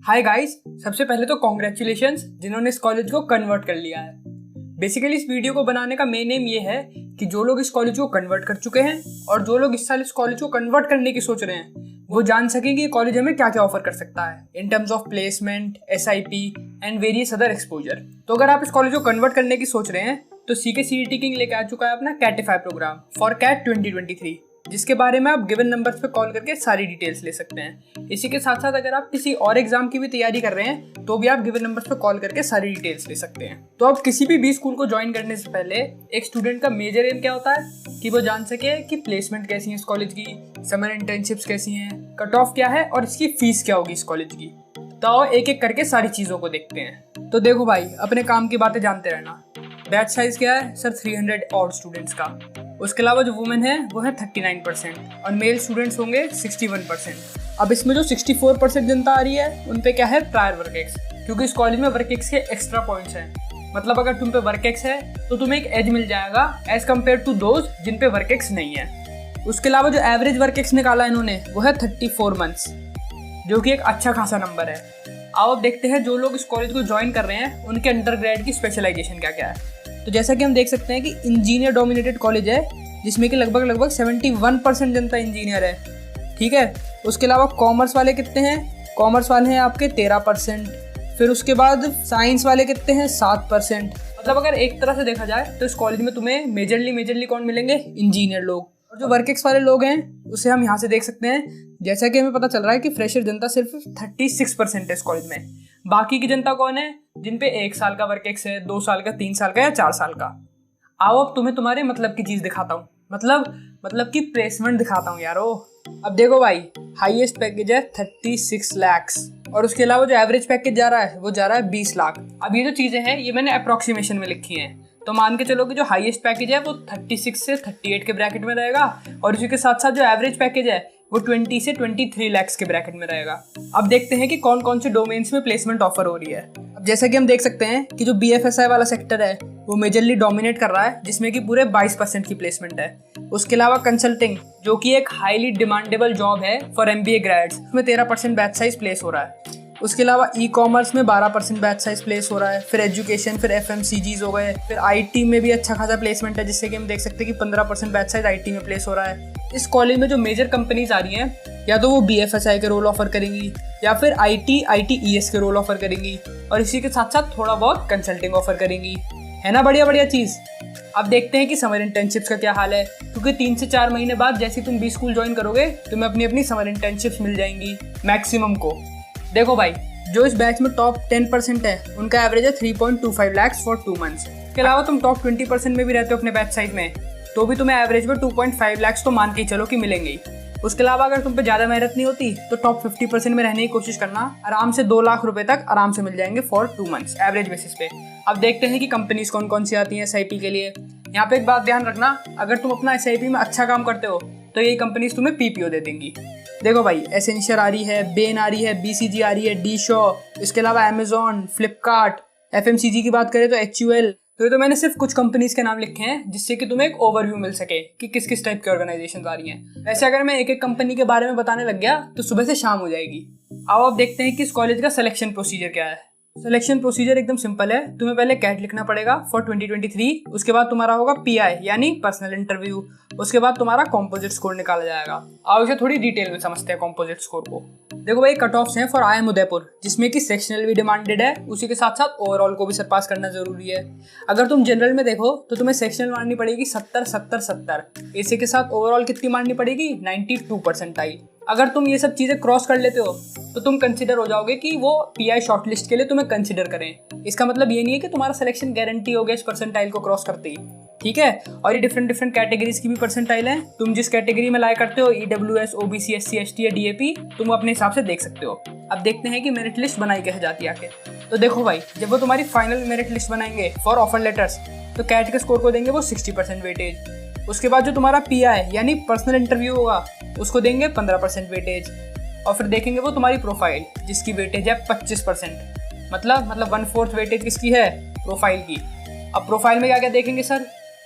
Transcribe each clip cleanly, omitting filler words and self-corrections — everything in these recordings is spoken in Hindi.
हाय गाइस, सबसे पहले तो कॉन्ग्रेचुलेशंस जिन्होंने इस कॉलेज को कन्वर्ट कर लिया है। बेसिकली इस वीडियो को बनाने का मेन एम ये है कि जो लोग इस कॉलेज को कन्वर्ट कर चुके हैं और जो लोग इस साल इस कॉलेज को कन्वर्ट करने की सोच रहे हैं वो जान सकें कि ये कॉलेज हमें क्या क्या ऑफर कर सकता है in terms of placement, SIP and various other exposure. तो अगर आप इस कॉलेज को कन्वर्ट करने की सोच रहे हैं तो CK CET किंग लेके आ चुका है अपना कैटिफाई प्रोग्राम फॉर कैट 2023, जिसके बारे में आप गिवन नंबर्स पे कॉल करके सारी डिटेल्स ले सकते हैं। इसी के साथ साथ अगर आप किसी और एग्जाम की भी तैयारी कर रहे हैं तो भी आप गिवन नंबर्स पे कॉल करके सारी डिटेल्स ले सकते हैं। तो अब किसी भी स्कूल को ज्वाइन करने से पहले एक स्टूडेंट का मेजर एम क्या होता है कि वो जान सके कि प्लेसमेंट कैसी है इस कॉलेज की, समर इंटर्नशिप्स कैसी हैं, कट ऑफ क्या है और इसकी फीस क्या होगी इस कॉलेज की। तो एक एक करके सारी चीज़ों को देखते हैं। तो देखो भाई, अपने काम की बातें जानते रहना। बैच साइज क्या है सर? 300 और स्टूडेंट्स का। उसके अलावा जो वुमेन है वो है 39% और मेल स्टूडेंट्स होंगे 61%। अब इसमें जो 64% जनता आ रही है उन पे क्या है? प्रायर वर्क एक्स, क्योंकि इस कॉलेज में वर्क एक्स के एक्स्ट्रा पॉइंट्स हैं। मतलब अगर तुम पे वर्क एक्स है तो तुम्हें एक एज मिल जाएगा एज कम्पेयर टू दोज जिन पे वर्क एक्स नहीं है। उसके अलावा जो एवरेज वर्क एक्स निकाला इन्होंने वो है 34 मंथ्स, जो कि एक अच्छा खासा नंबर है। आओ अब देखते हैं जो लोग इस कॉलेज को ज्वाइन कर रहे हैं उनके अंडरग्रेड की स्पेशलाइजेशन क्या क्या है। तो जैसा कि हम देख सकते हैं कि इंजीनियर डोमिनेटेड कॉलेज है जिसमें कि लगभग 71% जनता इंजीनियर है। ठीक है। उसके अलावा कॉमर्स वाले कितने हैं? कॉमर्स वाले हैं आपके 13%। फिर उसके बाद साइंस वाले कितने हैं? 7%। मतलब अगर एक तरह से देखा जाए तो इस कॉलेज में तुम्हें मेजरली कौन मिलेंगे? इंजीनियर लोग। और जो वर्क एक्स वाले लोग हैं उसे हम यहाँ से देख सकते हैं। जैसा कि हमें पता चल रहा है कि फ्रेशर जनता सिर्फ 36% है इस कॉलेज में। बाकी की जनता कौन है? जिन पे 1 साल का वर्क एक्स है, 2 साल का, 3 साल का या 4 साल का। आओ अब तुम्हें तुम्हारे मतलब की चीज़ दिखाता हूँ, मतलब कि प्लेसमेंट दिखाता हूँ यारो। अब देखो भाई, हाईएस्ट पैकेज है 36 lakhs और उसके अलावा जो एवरेज पैकेज जा रहा है वो जा रहा है 20 लाख। अब ये जो चीज़ें हैं ये मैंने अप्रोक्सीमेशन में लिखी हैं। तो मान के चलो कि जो हाईएस्ट पैकेज है वो 36 से 38 के ब्रैकेट में रहेगा और इसी के साथ साथ जो एवरेज पैकेज है वो 20 से 23 lakhs के ब्रैकेट में रहेगा। अब देखते हैं कि कौन कौन से डोमेन्स में प्लेसमेंट ऑफर हो रही है। अब जैसा कि हम देख सकते हैं कि जो BFSI वाला सेक्टर है वो मेजरली डोमिनेट कर रहा है, जिसमें कि पूरे 22% की प्लेसमेंट है। उसके अलावा कंसल्टिंग, जो कि एक हाईली डिमांडेबल जॉब है फॉर MBA ग्रेड्स, उसमें 13% बैच साइज प्लेस हो रहा है। उसके अलावा ई-कॉमर्स में 12% बैच साइज प्लेस हो रहा है। फिर एजुकेशन, फिर FMCGs हो गए। फिर IT में भी अच्छा खासा प्लेसमेंट है, जिससे कि हम देख सकते हैं कि 15% बैच साइज IT में प्लेस हो रहा है। इस कॉलेज में जो मेजर कंपनीज आ रही हैं या तो वो BFSI के रोल ऑफर करेंगी या फिर ITES के रोल ऑफर करेंगी और इसी के साथ साथ थोड़ा बहुत कंसल्टिंग ऑफर करेंगी। है ना बढ़िया चीज़। अब देखते हैं कि समर इंटर्नशिप्स का क्या हाल है, क्योंकि 3 से 4 महीने बाद जैसे तुम B स्कूल ज्वाइन करोगे तुम्हें अपनी समर इंटर्नशिप्स मिल जाएंगी मैक्सिमम को। देखो भाई, जो इस बैच में टॉप 10% है उनका एवरेज है 3.25 lakhs फॉर 2 months। इसके अलावा तुम टॉप 20% में भी रहते हो अपने बैच साइज में तो भी तुम्हें एवरेज में 2.5 lakhs तो मान के ही चलो कि मिलेंगे ही। उसके अलावा अगर तुम पे ज़्यादा मेहनत नहीं होती तो टॉप 50% में रहने की कोशिश करना, आराम से 2 लाख रुपए तक आराम से मिल जाएंगे फॉर 2 months एवरेज बेसिस पे। अब देखते हैं कि कंपनीज कौन कौन सी आती हैं SIP के लिए। यहाँ पे एक बात ध्यान रखना, अगर तुम अपना SIP में अच्छा काम करते हो तो ये कंपनीज तुम्हें PPO दे देंगी। देखो भाई, एसेंशियल आ रही है, बेन आ रही है, BCG आ रही है, D-Shaw, इसके अलावा अमेजोन, फ्लिपकार्ट। FMCG की बात करें तो HUL। तो ये तो मैंने सिर्फ कुछ कंपनीज के नाम लिखे हैं जिससे कि तुम्हें एक ओवरव्यू मिल सके कि किस किस टाइप की ऑर्गेनाइजेशंस आ रही हैं। वैसे अगर मैं एक एक कंपनी के बारे में बताने लग गया तो सुबह से शाम हो जाएगी। आओ अब देखते हैं कि इस कॉलेज का सिलेक्शन प्रोसीजर क्या है। सिलेक्शन प्रोसीजर एकदम सिंपल है। तुम्हें पहले कैट लिखना पड़ेगा फॉर 2023। उसके बाद तुम्हारा होगा PI यानी पर्सनल इंटरव्यू। उसके बाद तुम्हारा कॉम्पोजिट स्कोर निकाला जाएगा। आओ इसे थोड़ी डिटेल में समझते हैं कॉम्पोजिट स्कोर को। देखो भाई, कट ऑफ्स हैं फॉर IIM उदयपुर, जिसमें कि सेक्शनल भी डिमांडेड है, उसी के साथ साथ ओवरऑल को भी सरपास करना जरूरी है। अगर तुम जनरल में देखो तो तुम्हें सेक्शनल मारनी पड़ेगी 70-70-70। इसी के साथ ओवरऑल कितनी मारनी पड़ेगी? 92 परसेंटाइल। अगर तुम ये सब चीज़ें क्रॉस कर लेते हो तो तुम कंसिडर हो जाओगे कि वो PI शॉर्टलिस्ट के लिए तुम्हें कंसिडर करें। इसका मतलब ये नहीं है कि तुम्हारा सिलेक्शन गारंटी हो गया इस परसेंटाइल को क्रॉस करते ही। ठीक है। और ये डिफरेंट कैटेगरीज की भी परसेंटाइल है। तुम जिस कैटेगरी में लाया करते हो, EWS, OBC, SC, ST या DAP, तुम अपने हिसाब से देख सकते हो। अब देखते हैं कि मेरिट लिस्ट बनाई कैसे जाती है आके। तो देखो भाई, जब वो तुम्हारी फाइनल मेरिट लिस्ट बनाएंगे फॉर ऑफर लेटर्स तो कैट के स्कोर को देंगे वो 60% वेटेज। उसके बाद जो तुम्हारा PI यानी पर्सनल इंटरव्यू होगा उसको देंगे 15% वेटेज। और फिर देखेंगे वो तुम्हारी प्रोफाइल जिसकी वेटेज है 25%। मतलब 1/4 वेटेज किसकी है? प्रोफाइल की। अब प्रोफाइल में क्या क्या देखेंगे सर?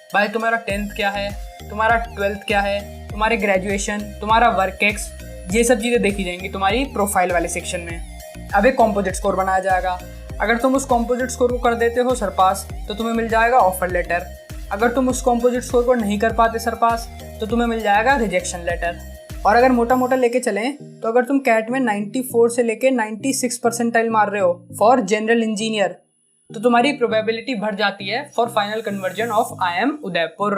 भाई तुम्हारा 10th क्या है, तुम्हारा 12th क्या है, तुम्हारे ग्रेजुएशन, तुम्हारा वर्क एक्स, ये सब चीज़ें देखी जाएंगी तुम्हारी प्रोफाइल वाले सेक्शन में। अब एक कॉम्पोजिट स्कोर बनाया जाएगा। अगर तुम उस कॉम्पोजिट स्कोर को कर देते हो सरपास तो तुम्हें मिल जाएगा ऑफर लेटर। अगर तुम उस कॉम्पोजिट स्कोर को नहीं कर पाते सरपास तो तुम्हें मिल जाएगा रिजेक्शन लेटर। और अगर मोटा मोटा लेके चलें तो अगर तुम कैट में 94 से लेके 96 परसेंटाइल मार रहे हो फॉर जनरल इंजीनियर तो तुम्हारी प्रोबेबिलिटी बढ़ जाती है for final conversion of IIM Udaipur.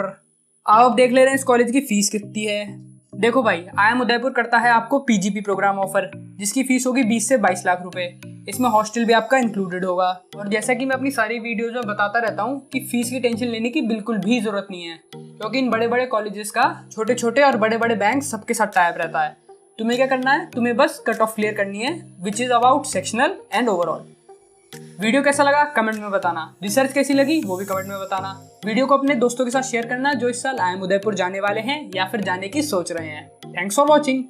आओ अब देख ले रहे हैं इस कॉलेज की फीस कितनी है। देखो भाई, IIM उदयपुर करता है आपको PGP प्रोग्राम ऑफर, जिसकी फीस होगी 20 से 22 लाख रुपए। इसमें हॉस्टल भी आपका इंक्लूडेड होगा। और जैसा कि मैं अपनी सारी वीडियोज में बताता रहता हूँ कि फीस की टेंशन लेने की बिल्कुल भी जरूरत नहीं है, क्योंकि इन बड़े बड़े कॉलेजेस का छोटे छोटे और बड़े बड़े बैंक सबके साथ टाइप रहता है। तुम्हें क्या करना है, तुम्हें बस कट ऑफ क्लियर करनी है, which is about sectional and overall. Video कैसा लगा कमेंट में बताना, रिसर्च कैसी लगी वो भी कमेंट में बताना। वीडियो को अपने दोस्तों के साथ शेयर करना जो इस साल IIM उदयपुर जाने वाले हैं या फिर जाने की सोच रहे हैं। Thanks for watching.